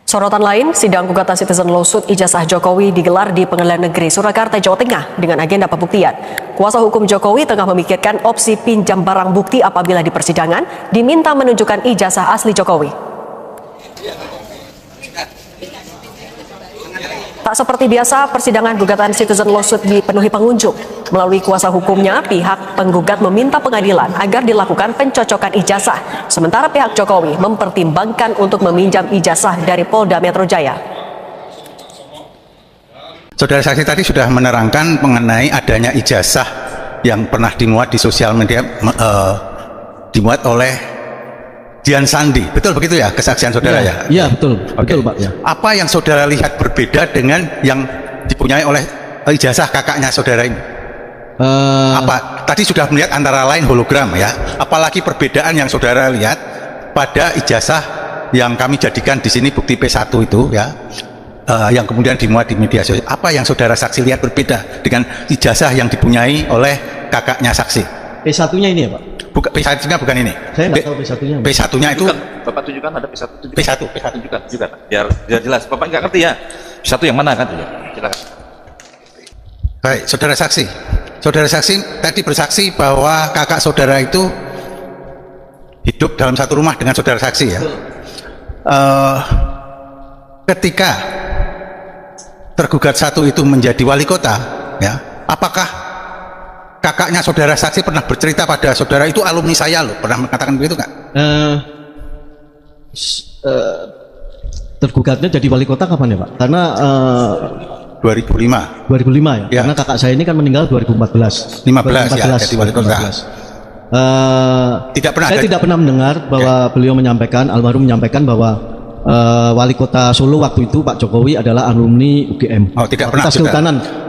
Sorotan lain, sidang gugatan Citizen Lawsuit ijazah Jokowi digelar di Pengadilan Negeri Surakarta, Jawa Tengah dengan agenda pembuktian. Kuasa hukum Jokowi tengah memikirkan opsi pinjam barang bukti apabila di persidangan diminta menunjukkan ijazah asli Jokowi. Tak seperti biasa, persidangan gugatan Citizen Lawsuit dipenuhi pengunjung. Melalui kuasa hukumnya, pihak penggugat meminta pengadilan agar dilakukan pencocokan ijazah, sementara pihak Jokowi mempertimbangkan untuk meminjam ijazah dari Polda Metro Jaya. Saudara saksi tadi sudah menerangkan mengenai adanya ijazah yang pernah dimuat di sosial media, dimuat oleh Dian Sandi, betul begitu ya kesaksian saudara ya? Iya betul, betul Pak ya. Apa yang saudara lihat berbeda dengan yang dipunyai oleh ijazah kakaknya saudara ini? Apa? Tadi sudah melihat antara lain hologram ya, apalagi perbedaan yang saudara lihat pada ijazah yang kami jadikan di sini bukti P1 itu ya, yang kemudian dimuat di media sosial. Apa yang saudara saksi lihat berbeda dengan ijazah yang dipunyai oleh kakaknya saksi? P1-nya ini ya Pak? P1-nya bukan ini. Saya nggak tahu P1-nya. P1-nya itu Bapak tunjukkan ada P1. P1. Tunjukkan. Biar jelas. Bapak nggak ngerti ya. P1 yang mana kan? Silakan. Baik, saudara saksi. Saudara saksi tadi bersaksi bahwa kakak saudara itu hidup dalam satu rumah dengan saudara saksi ya. Ketika tergugat satu itu menjadi wali kota, ya, apakah kakaknya saudara saksi pernah bercerita pada saudara itu alumni saya loh, pernah mengatakan begitu nggak? Tergugatnya jadi wali kota kapan ya Pak? Karena 2005 ya? Karena kakak saya ini kan meninggal 2014 ya, jadi wali kota. Saya tidak pernah mendengar bahwa beliau menyampaikan, almarhum menyampaikan bahwa wali kota Solo waktu itu Pak Jokowi adalah alumni UGM. Oh, tidak pernah.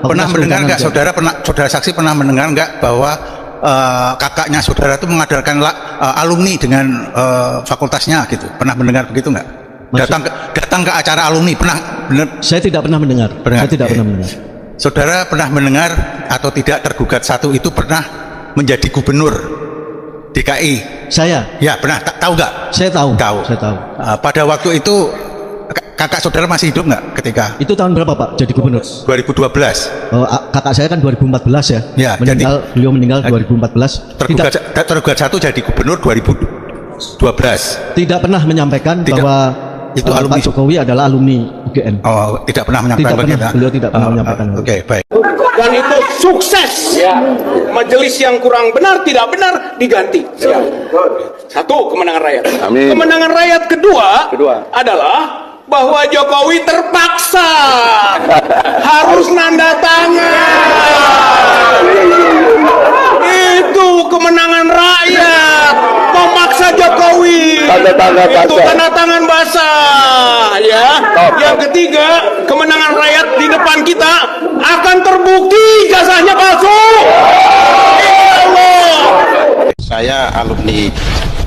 Pernah mendengar nggak saudara? Saudara saksi pernah mendengar nggak bahwa kakaknya saudara itu mengajarkan alumni dengan fakultasnya gitu? Pernah mendengar begitu nggak? Datang ke acara alumni pernah? Saya tidak pernah mendengar. Saya tidak pernah mendengar. Saudara pernah mendengar atau tidak tergugat satu itu pernah menjadi gubernur DKI? Saya? Ya pernah. Tahu nggak? Saya tahu. Saya tahu. Pada waktu itu kakak saudara masih hidup nggak ketika? Itu tahun berapa Pak jadi gubernur? 2012. Kakak saya kan 2014 ya. Ya, beliau meninggal 2014. Tergugat satu jadi gubernur 2012. Tidak pernah menyampaikan bahwa itu Pak Jokowi adalah alumni UGM. Oh, tidak pernah menyampaikan begitu. Beliau tidak pernah menyampaikan. Oke, baik. Dan itu sukses. Majelis yang kurang benar, tidak benar diganti. Satu, kemenangan rakyat. Amin. Kemenangan rakyat kedua adalah bahwa Jokowi terpaksa harus nanda tangan. Itu kemenangan rakyat, memaksa Jokowi. Itu tanda tangan basah ya. Yang ketiga, kemenangan rakyat di depan kita akan terbukti ijazahnya palsu. Saya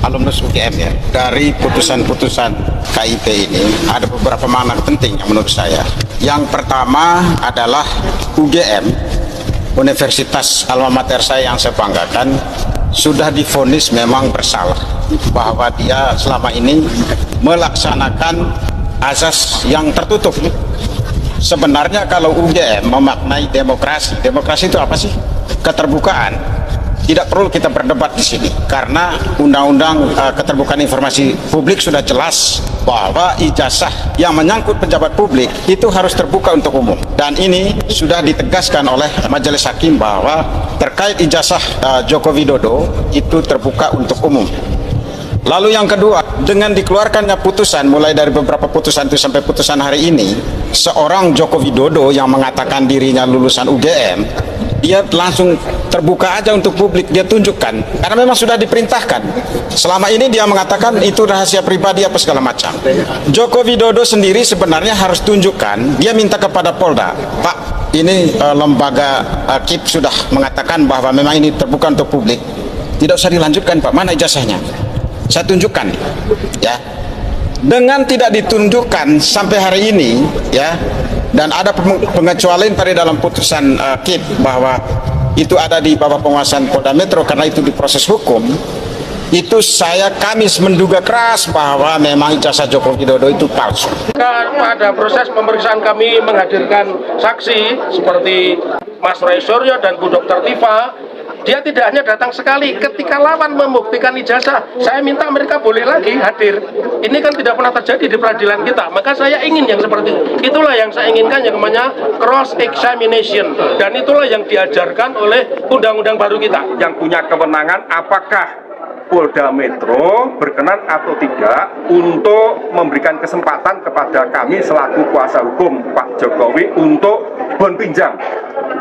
alumnus UGM ya. Dari putusan-putusan KIP ini ada beberapa makna penting yang menurut saya. Yang pertama adalah UGM, Universitas alma mater saya yang saya banggakan, sudah divonis memang bersalah bahwa dia selama ini melaksanakan azas yang tertutup. Sebenarnya kalau UGM memaknai demokrasi itu apa sih? Keterbukaan. Tidak perlu kita berdebat di sini karena Undang-Undang Keterbukaan Informasi Publik sudah jelas bahwa ijazah yang menyangkut pejabat publik itu harus terbuka untuk umum, dan ini sudah ditegaskan oleh Majelis Hakim bahwa terkait ijazah Joko Widodo itu terbuka untuk umum. Lalu yang kedua, dengan dikeluarkannya putusan mulai dari beberapa putusan itu sampai putusan hari ini, seorang Joko Widodo yang mengatakan dirinya lulusan UGM, dia langsung terbuka aja untuk publik, dia tunjukkan karena memang sudah diperintahkan. Selama ini dia mengatakan itu rahasia pribadi apa segala macam. Joko Widodo sendiri sebenarnya harus tunjukkan, dia minta kepada Polda, Pak, ini lembaga KIP sudah mengatakan bahwa memang ini terbuka untuk publik, tidak usah dilanjutkan Pak, mana ijazahnya, saya tunjukkan ya. Dengan tidak ditunjukkan sampai hari ini ya, dan ada pengecualian pada dalam putusan KIP bahwa itu ada di bawah penguasaan Polda Metro karena itu diproses hukum, itu kami menduga keras bahwa memang ijazah Joko Widodo itu palsu. Pada proses pemeriksaan kami menghadirkan saksi seperti Mas Roy Suryo dan Bu Dr. Tifa. Dia tidak hanya datang sekali, ketika lawan membuktikan ijazah, saya minta mereka boleh lagi hadir. Ini kan tidak pernah terjadi di peradilan kita, maka saya ingin yang seperti itu. Itulah yang saya inginkan, yang namanya cross examination, dan itulah yang diajarkan oleh undang-undang baru kita. Yang punya kewenangan apakah Polda Metro berkenan atau tidak untuk memberikan kesempatan kepada kami selaku kuasa hukum Pak Jokowi untuk bon pinjam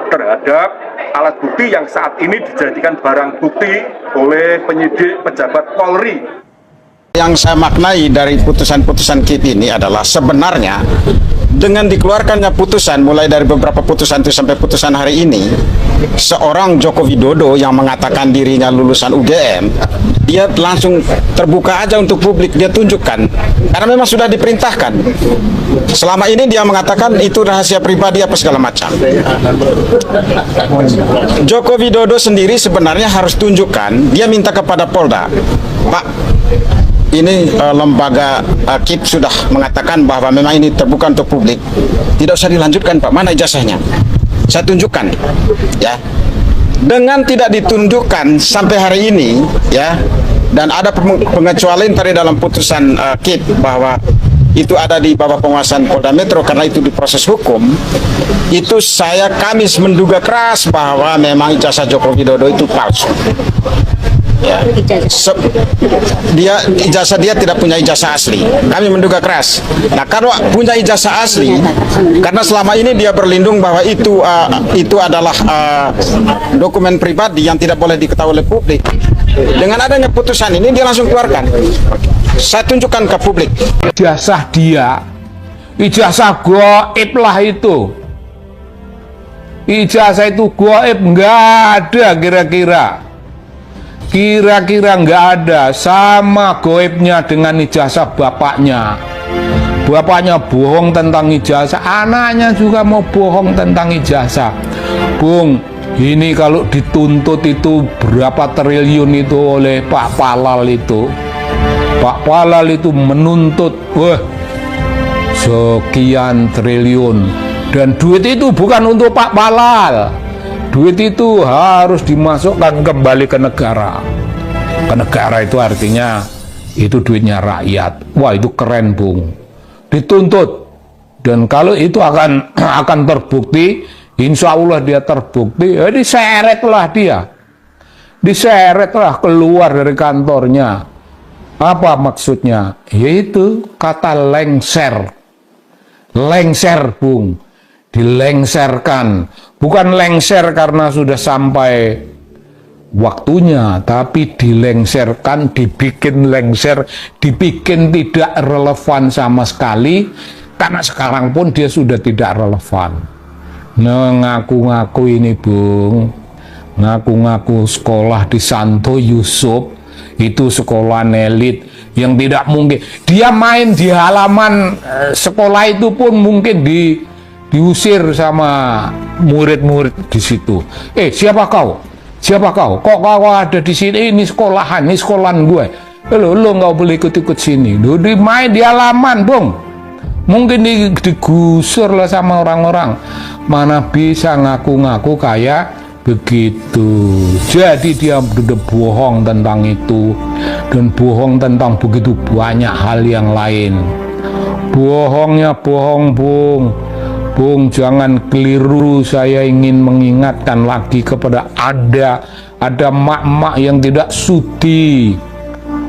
terhadap alat bukti yang saat ini dijadikan barang bukti oleh penyidik pejabat Polri. Yang saya maknai dari putusan-putusan KIP ini adalah sebenarnya dengan dikeluarkannya putusan mulai dari beberapa putusan itu sampai putusan hari ini, seorang Joko Widodo yang mengatakan dirinya lulusan UGM, dia langsung terbuka aja untuk publik, dia tunjukkan karena memang sudah diperintahkan. Selama ini dia mengatakan itu rahasia pribadi apa segala macam. Joko Widodo sendiri sebenarnya harus tunjukkan, dia minta kepada Polda, Pak, ini lembaga KIP sudah mengatakan bahwa memang ini terbuka untuk publik, tidak usah dilanjutkan Pak, mana ijazahnya, saya tunjukkan ya. Dengan tidak ditunjukkan sampai hari ini ya, dan ada pengecualian tadi dalam putusan KIP bahwa itu ada di bawah penguasaan Polda Metro karena itu diproses hukum, itu kami menduga keras bahwa memang ijazah Joko Widodo itu palsu. Ya. Ijazah dia tidak punya ijazah asli. Kami menduga keras. Nah, kalau punya ijazah asli, karena selama ini dia berlindung bahwa itu adalah dokumen pribadi yang tidak boleh diketahui oleh publik. Dengan adanya putusan ini dia langsung keluarkan. Saya tunjukkan ke publik. Ijazah dia, ijazah gaib lah itu. Ijazah itu gaib, nggak ada kira-kira nggak ada, sama goibnya dengan ijazah bapaknya. Bapaknya bohong tentang ijazah, anaknya juga mau bohong tentang ijazah. Bung, ini kalau dituntut itu berapa triliun itu oleh Pak Palal itu. Pak Palal itu menuntut sekian triliun, dan duit itu bukan untuk Pak Palal. Duit itu harus dimasukkan kembali ke negara. Ke negara itu artinya itu duitnya rakyat. Wah, itu keren, Bung. Dituntut. Dan kalau itu akan terbukti, insya Allah dia terbukti, ya diseretlah dia. Diseretlah keluar dari kantornya. Apa maksudnya? Yaitu kata lengser. Lengser, Bung. Dilengserkan, bukan lengser karena sudah sampai waktunya, tapi dilengserkan, dibikin lengser, dibikin tidak relevan sama sekali, karena sekarang pun dia sudah tidak relevan. Ngaku-ngaku ini, Bung, ngaku-ngaku sekolah di Santo Yusuf, itu sekolah elit yang tidak mungkin. Dia main di halaman sekolah itu pun mungkin diusir sama murid-murid di situ. Siapa kau? Siapa kau? Kok kau ada di sini? Ini sekolahan gue. Lo nggak boleh ikut-ikut sini. Lo main di halaman, Bung. Mungkin digusur lah sama orang-orang. Mana bisa ngaku-ngaku kayak begitu. Jadi dia udah bohong tentang itu, dan bohong tentang begitu banyak hal yang lain. Bohongnya bohong, Bung. Bung, jangan keliru. Saya ingin mengingatkan lagi kepada ada mak-mak yang tidak sudi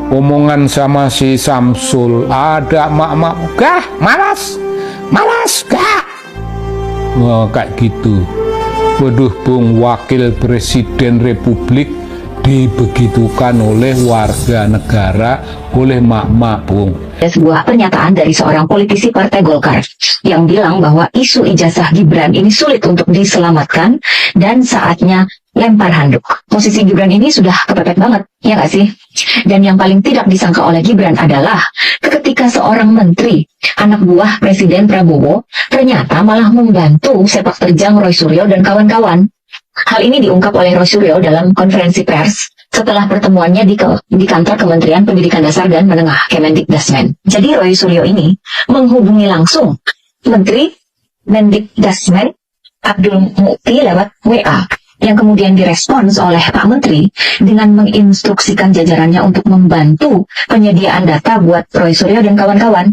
omongan sama si Samsul. Ada mak-mak, gah, malas, gah. Wah, kayak gitu. Waduh, Bung, wakil presiden Republik dibegitukan oleh warga negara, oleh mak-mak, Bung. Ada sebuah pernyataan dari seorang politisi Partai Golkar yang bilang bahwa isu ijazah Gibran ini sulit untuk diselamatkan dan saatnya lempar handuk. Posisi Gibran ini sudah kepepet banget, ya nggak sih? Dan yang paling tidak disangka oleh Gibran adalah ketika seorang menteri, anak buah Presiden Prabowo, ternyata malah membantu sepak terjang Roy Suryo dan kawan-kawan. Hal ini diungkap oleh Roy Suryo dalam konferensi pers setelah pertemuannya di kantor Kementerian Pendidikan Dasar dan Menengah Kemendikdasmen. Jadi Roy Suryo ini menghubungi langsung Menteri Mendikdasmen Abdul Mukti lewat WA, yang kemudian direspons oleh Pak Menteri dengan menginstruksikan jajarannya untuk membantu penyediaan data buat Roy Suryo dan kawan-kawan.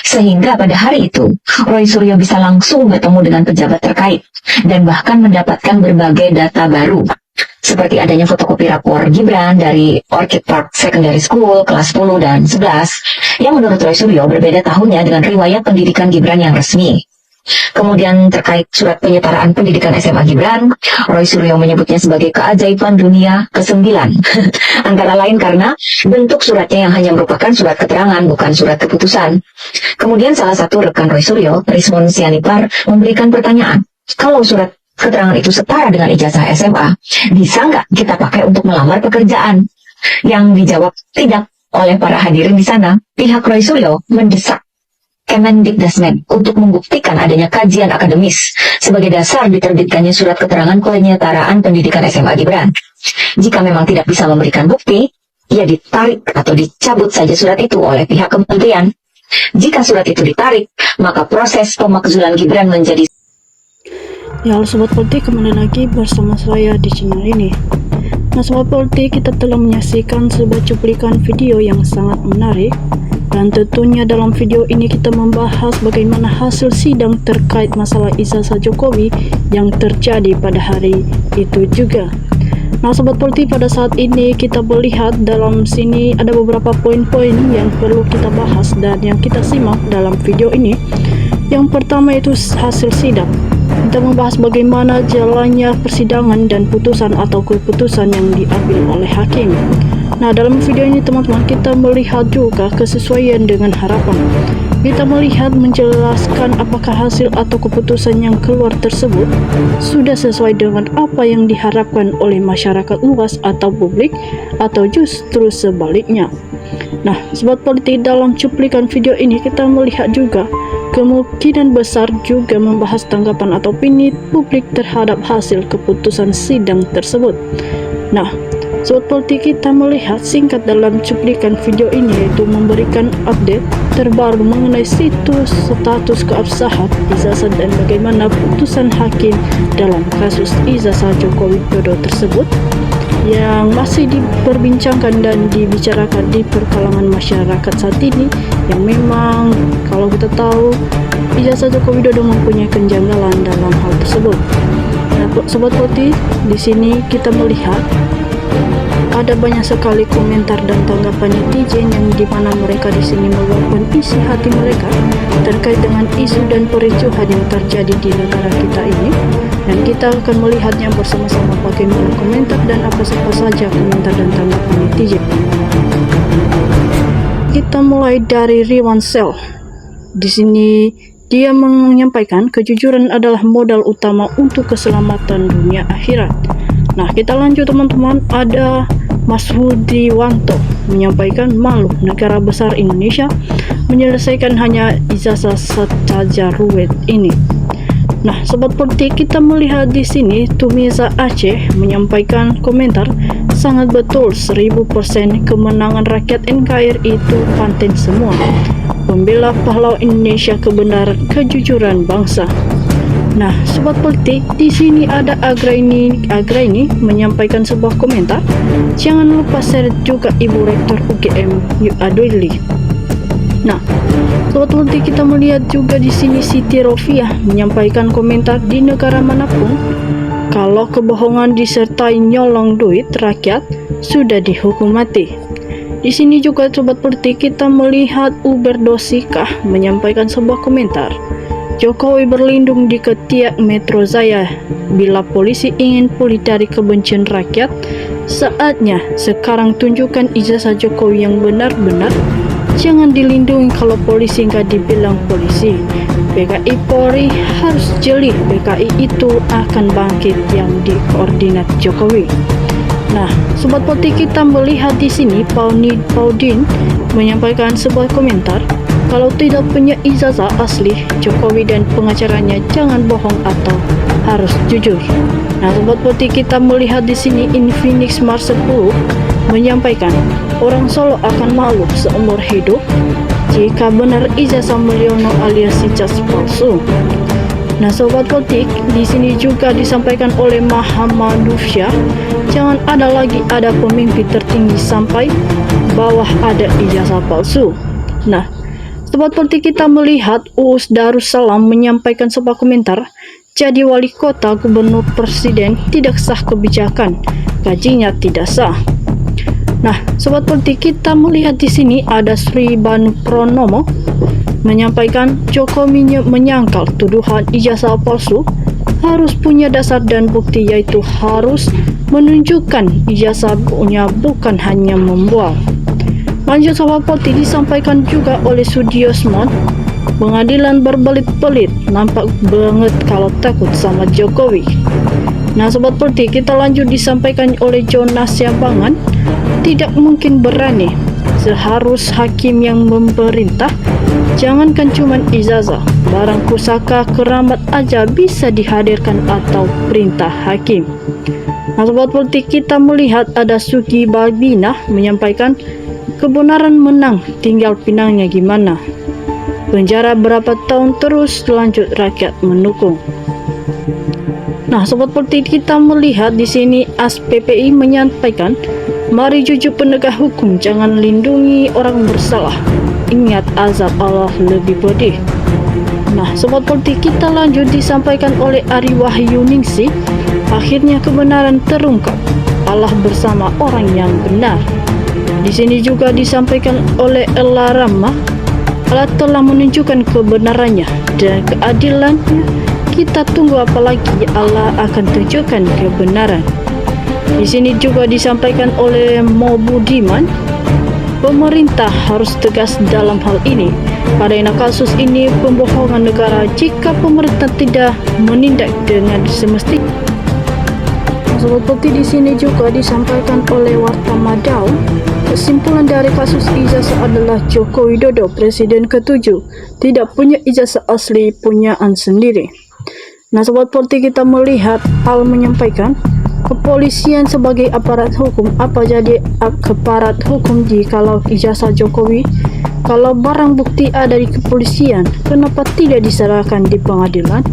Sehingga pada hari itu, Roy Suryo bisa langsung bertemu dengan pejabat terkait dan bahkan mendapatkan berbagai data baru, seperti adanya fotokopi rapor Gibran dari Orchid Park Secondary School kelas 10 dan 11 yang menurut Roy Suryo berbeda tahunnya dengan riwayat pendidikan Gibran yang resmi. Kemudian terkait surat penyetaraan pendidikan SMA Gibran, Roy Suryo menyebutnya sebagai keajaiban dunia ke-9. Antara lain karena bentuk suratnya yang hanya merupakan surat keterangan, bukan surat keputusan. Kemudian salah satu rekan Roy Suryo, Rismon Sianipar, memberikan pertanyaan, kalau surat keterangan itu setara dengan ijazah SMA, bisa nggak kita pakai untuk melamar pekerjaan? Yang dijawab tidak oleh para hadirin di sana. Pihak Roy Suryo mendesak Kemendikdasmen untuk membuktikan adanya kajian akademis sebagai dasar diterbitkannya surat keterangan penyetaraan pendidikan SMA Gibran. Jika memang tidak bisa memberikan bukti, ya ditarik atau dicabut saja surat itu oleh pihak kementerian. Jika surat itu ditarik, maka proses pemakzulan Gibran menjadi... Ya, halo Sobat Politik, kembali lagi bersama saya di channel ini. Nah Sobat Politik, kita telah menyaksikan sebuah cuplikan video yang sangat menarik. Dan tentunya dalam video ini kita membahas bagaimana hasil sidang terkait masalah ijazah Jokowi yang terjadi pada hari itu juga. Nah Sobat Politik, pada saat ini kita melihat dalam sini ada beberapa poin-poin yang perlu kita bahas dan yang kita simak dalam video ini. Yang pertama itu hasil sidang. Kita membahas bagaimana jalannya persidangan dan putusan atau keputusan yang diambil oleh hakim. Nah dalam video ini teman-teman kita melihat juga kesesuaian dengan harapan. Kita melihat menjelaskan apakah hasil atau keputusan yang keluar tersebut sudah sesuai dengan apa yang diharapkan oleh masyarakat luas atau publik atau justru sebaliknya. Nah Sobat Politik, dalam cuplikan video ini kita melihat juga kemungkinan besar juga membahas tanggapan atau opini publik terhadap hasil keputusan sidang tersebut. Nah Sobat Politik, kita melihat singkat dalam cuplikan video ini yaitu memberikan update terbaru mengenai situs status keabsahan ijazah dan bagaimana putusan hakim dalam kasus ijazah Joko Widodo tersebut yang masih diperbincangkan dan dibicarakan di perkalangan masyarakat saat ini, yang memang kalau kita tahu ijazah Joko Widodo mempunyai kejanggalan dalam hal tersebut. Nah, Sobat Politik, di sini kita melihat ada banyak sekali komentar dan tanggapan netizen yang dimana mereka di sini meluapkan isi hati mereka terkait dengan isu dan kericuhan yang terjadi di negara kita ini, dan kita akan melihatnya bersama-sama bagaimana komentar dan apa saja komentar dan tanggapan netizen. Kita mulai dari Riwan Sel. Di sini dia menyampaikan kejujuran adalah modal utama untuk keselamatan dunia akhirat. Nah kita lanjut teman-teman, ada Mas Hudiwanto menyampaikan malu negara besar Indonesia menyelesaikan hanya ijazah saja ruwet ini. Nah Sobat Politik, kita melihat di sini Tumiza Aceh menyampaikan komentar, sangat betul 1000% kemenangan rakyat NKRI itu paten semua. Pembela pahlawan Indonesia, kebenaran, kejujuran bangsa. Nah, Sobat Politik, di sini ada Agraini menyampaikan sebuah komentar. Jangan lupa share juga Ibu Rektor UGM Yu Adwili. Nah, Sobat Politik, kita melihat juga di sini Siti Rofiah menyampaikan komentar, di negara manapun kalau kebohongan disertai nyolong duit rakyat sudah dihukum mati. Di sini juga Sobat Politik, kita melihat Uberdosikah menyampaikan sebuah komentar. Jokowi berlindung di ketiak Metro Jaya. Bila polisi ingin pulih dari kebencian rakyat, saatnya sekarang tunjukkan ijazah Jokowi yang benar-benar. Jangan dilindungi kalau polisi nggak dibilang polisi. PKI Polri harus jeli, PKI itu akan bangkit yang dikoordinat Jokowi. Nah, Sobat Politik, kita melihat di sini Paudin menyampaikan sebuah komentar. Kalau tidak punya ijazah asli, Jokowi dan pengacaranya jangan bohong atau harus jujur. Nah, Sobat Politik, kita melihat di sini Infinix Mars 10 menyampaikan orang Solo akan malu seumur hidup jika benar ijazah Mulyono alias ijazah palsu. Nah, Sobat Politik, di sini juga disampaikan oleh Mahamadufsyah, jangan ada lagi ada pemimpin tertinggi sampai bawah ada ijazah palsu. Nah, Sobat Politik, kita melihat Uus Darussalam menyampaikan sebuah komentar, jadi wali kota, gubernur, presiden tidak sah kebijakan, gajinya tidak sah. Nah, Sobat Politik, kita melihat di sini ada Sri Banu Pronomo menyampaikan Jokowi menyangkal tuduhan ijazah palsu harus punya dasar dan bukti, yaitu harus menunjukkan ijazahnya, bukan hanya membual. Lanjut, Sobat Politik, disampaikan juga oleh Sudiosmon, pengadilan berbelit-belit, nampak banget kalau takut sama Jokowi. Nah, Sobat Politik, kita lanjut disampaikan oleh Jonas Siambangan, tidak mungkin berani, seharus hakim yang memerintah, jangankan cuman ijazah, barang pusaka keramat aja bisa dihadirkan atau perintah hakim. Nah, Sobat Politik, kita melihat ada Sugi Babinah menyampaikan kebenaran menang, tinggal pinangnya gimana. Penjara berapa tahun terus lanjut rakyat mendukung. Nah, Sobat Politik, kita melihat di sini ASPPI menyampaikan, mari jujur penegak hukum, jangan lindungi orang bersalah. Ingat azab Allah lebih pedih. Nah, Sobat Politik, kita lanjut disampaikan oleh Ari Wahyuningsih, akhirnya kebenaran terungkap. Allah bersama orang yang benar. Di sini juga disampaikan oleh Ella Ramah, Allah telah menunjukkan kebenarannya dan keadilannya. Kita tunggu apalagi, Allah akan tunjukkan kebenaran. Di sini juga disampaikan oleh Mo Budiman, pemerintah harus tegas dalam hal ini. Karena kasus ini pembohongan negara jika pemerintah tidak menindak dengan semestinya. Sobat Politik, di sini juga disampaikan oleh Warta Madau, kesimpulan dari kasus ijazah adalah Joko Widodo, Presiden ke-7, tidak punya ijazah asli punyaan sendiri. Nah, Sobat Politik, kita melihat Al menyampaikan, kepolisian sebagai aparat hukum, apa jadi aparat hukum jikalau ijazah Jokowi? Kalau barang bukti ada di kepolisian, kenapa tidak diserahkan di pengadilan?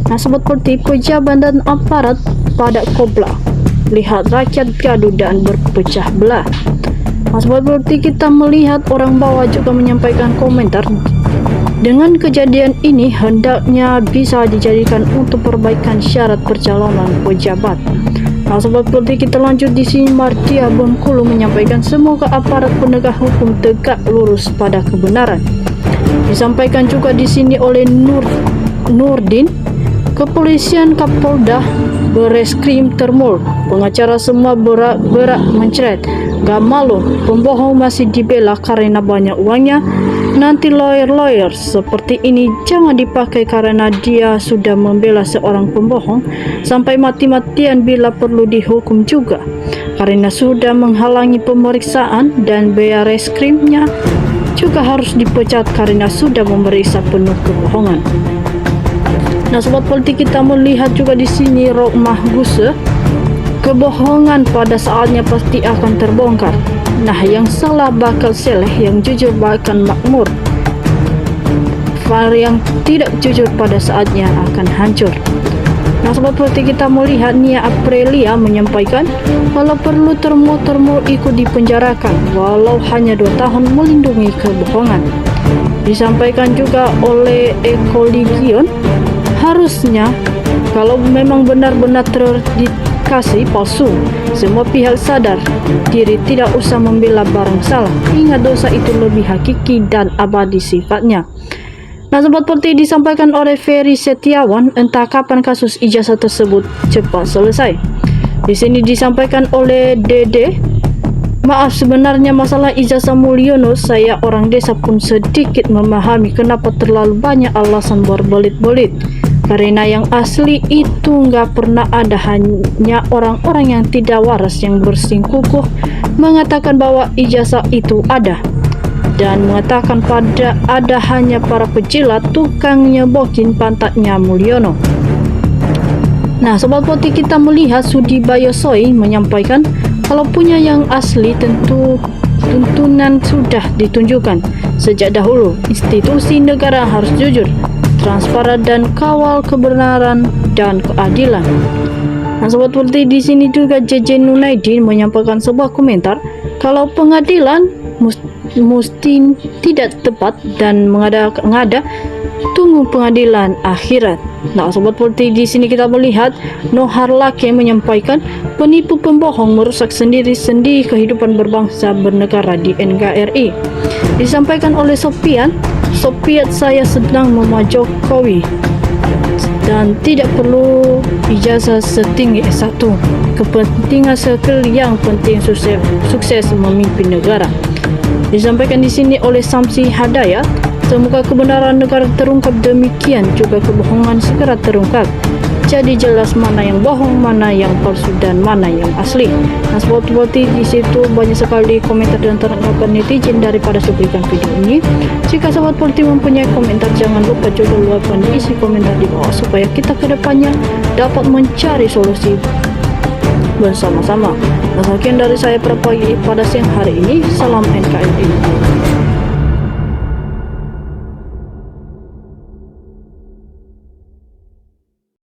Nah, Sobat Politik, pejabat dan aparat pada kobra, lihat rakyat gaduh dan berpecah belah. Nah, Sobat Politik, kita melihat orang bawah juga menyampaikan komentar, dengan kejadian ini hendaknya bisa dijadikan untuk perbaikan syarat percalonan pejabat. Nah, Sobat Politik, kita lanjut di sini. Martia Bengkulu menyampaikan semoga aparat penegak hukum tegak lurus pada kebenaran. Disampaikan juga di sini oleh Nurdin, kepolisian Kapolda Bareskrim Termul, pengacara semua berak mencret, gak malu, pembohong masih dibela karena banyak uangnya. Nanti lawyer seperti ini jangan dipakai karena dia sudah membela seorang pembohong sampai mati-matian, bila perlu dihukum juga karena sudah menghalangi pemeriksaan, dan Bareskrimnya juga harus dipecat karena sudah memeriksa penuh kebohongan. Nah, Sobat Politik, kita melihat juga di sini Rohmah Guse, kebohongan pada saatnya pasti akan terbongkar. Nah, yang salah bakal seleh, yang jujur bahkan makmur. Yang tidak jujur pada saatnya akan hancur. Nah, Sobat Politik, kita melihat Nia Aprilia menyampaikan, kalau perlu termul ikut dipenjarakan walau hanya 2 tahun melindungi kebohongan. Disampaikan juga oleh Ekoligion, harusnya kalau memang benar-benar terindikasi palsu, semua pihak sadar diri, tidak usah membela barang salah. Ingat, dosa itu lebih hakiki dan abadi sifatnya. Nah, Sobat Politik, disampaikan oleh Ferry Setiawan, entah kapan kasus ijazah tersebut cepat selesai. Di sini disampaikan oleh Dede, maaf, sebenarnya masalah ijazah Mulyono, saya orang desa pun sedikit memahami kenapa terlalu banyak alasan berbelit-belit. Karena yang asli itu nggak pernah ada, hanya orang-orang yang tidak waras yang bersingkukuh mengatakan bahwa ijazah itu ada. dan mengatakan ada hanya para pejilat tukang nyebokin pantatnya Mulyono. Nah, Sobat Politik, kita melihat Sudi Bayosoi menyampaikan kalau punya yang asli tentu tuntunan sudah ditunjukkan sejak dahulu. Institusi negara harus jujur, transparan dan kawal kebenaran dan keadilan. Nah, Sobat Politik, di sini juga JJ Nunaidin menyampaikan sebuah komentar kalau pengadilan mesti tidak tepat dan mengada-ngada tunggu pengadilan akhirat. Nah, Sobat Politik, di sini kita melihat Nohar Lake menyampaikan penipu pembohong merusak sendiri-sendiri kehidupan berbangsa bernegara di NKRI. Disampaikan oleh Sopian, saya sedang memajak Jokowi dan tidak perlu ijazah setinggi S1. Kepentingan skill yang penting sukses memimpin negara. Disampaikan di sini oleh Samsi Hadayat, semoga kebenaran negara terungkap, demikian juga kebohongan segera terungkap. Jadi jelas mana yang bohong, mana yang palsu dan mana yang asli. Nah, Sobat Politik, di situ banyak sekali komentar dan tanggapan netizen daripada cuplikan video ini. Jika Sobat Politik mempunyai komentar, jangan lupa juga luapkan isi komentar di bawah supaya kita kedepannya dapat mencari solusi bersama-sama. Nah, sekian dari saya pada siang hari ini. Salam NKRI.